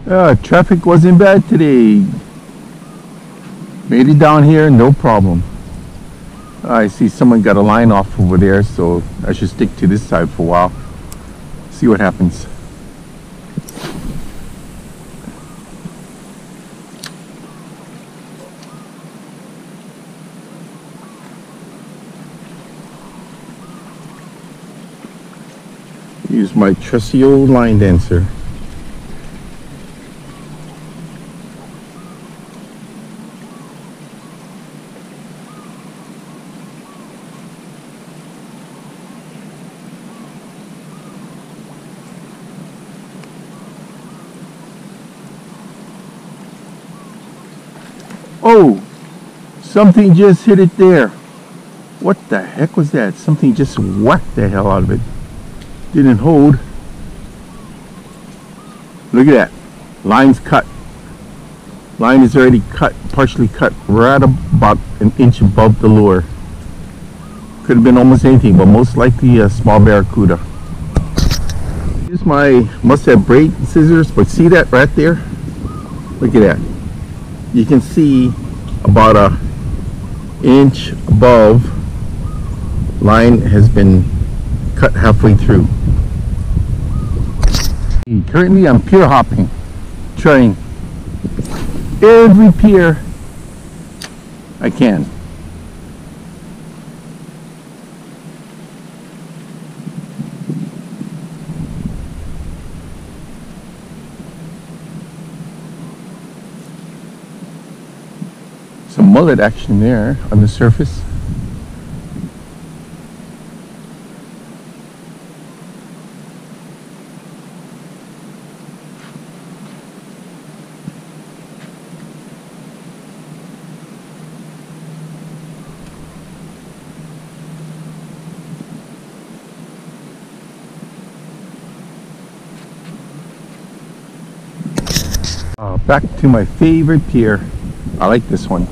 Traffic wasn't bad today. Made it down here, no problem. I see someone got a line off over there, so I should stick to this side for a while. See what happens. Use my trusty old line dancer. Oh, something just hit it there. What the heck was that? Something just whacked the hell out of it. Didn't hold. Look at that. Line's cut. Line is already cut, partially cut, right about an inch above the lure. Could have been almost anything, but most likely a small barracuda. Use my must have braid scissors, but see that right there? Look at that. You can see about an inch above. Line has been cut halfway through. Currently I'm pier hopping, trying every pier I can. Some mullet action there on the surface. Back to my favorite pier. I like this one.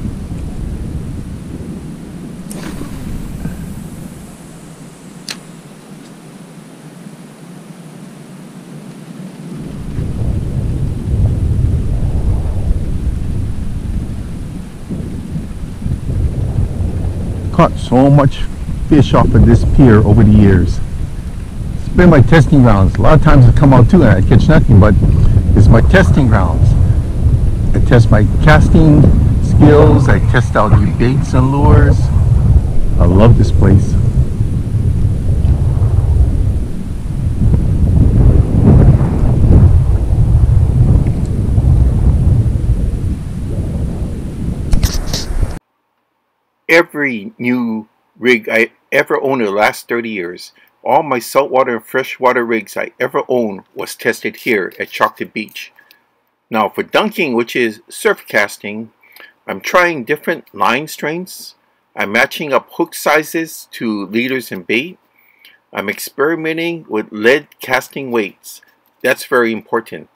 Caught so much fish off of this pier over the years. It's been my testing grounds. A lot of times I come out too and I catch nothing, but it's my testing grounds. I test my casting skills, I test out new baits and lures. I love this place. Every new rig I ever owned in the last 30 years, all my saltwater and freshwater rigs I ever owned was tested here at Chocolate Beach. Now for dunking, which is surf casting, I'm trying different line strengths. I'm matching up hook sizes to leaders and bait. I'm experimenting with lead casting weights. That's very important.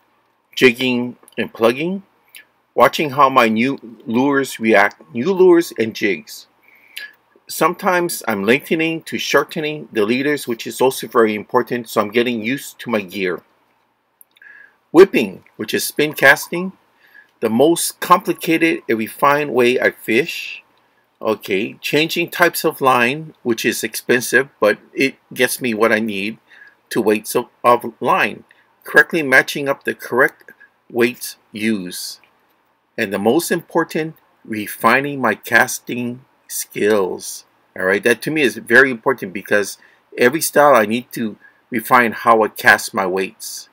Jigging and plugging. Watching how my new lures react, new lures and jigs. Sometimes I'm lengthening to shortening the leaders, which is also very important, so I'm getting used to my gear. Whipping, which is spin casting, the most complicated and refined way I fish. Okay, changing types of line, which is expensive, but it gets me what I need, to weights of line. Correctly matching up the correct weights used. And the most important, refining my casting skills. Alright, that to me is very important because every style I need to refine how I cast my weights.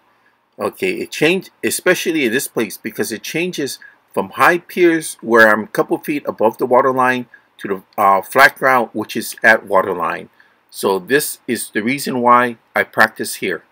Okay, it changed, especially in this place, because it changes from high piers where I'm a couple feet above the waterline to the flat ground, which is at waterline. So this is the reason why I practice here.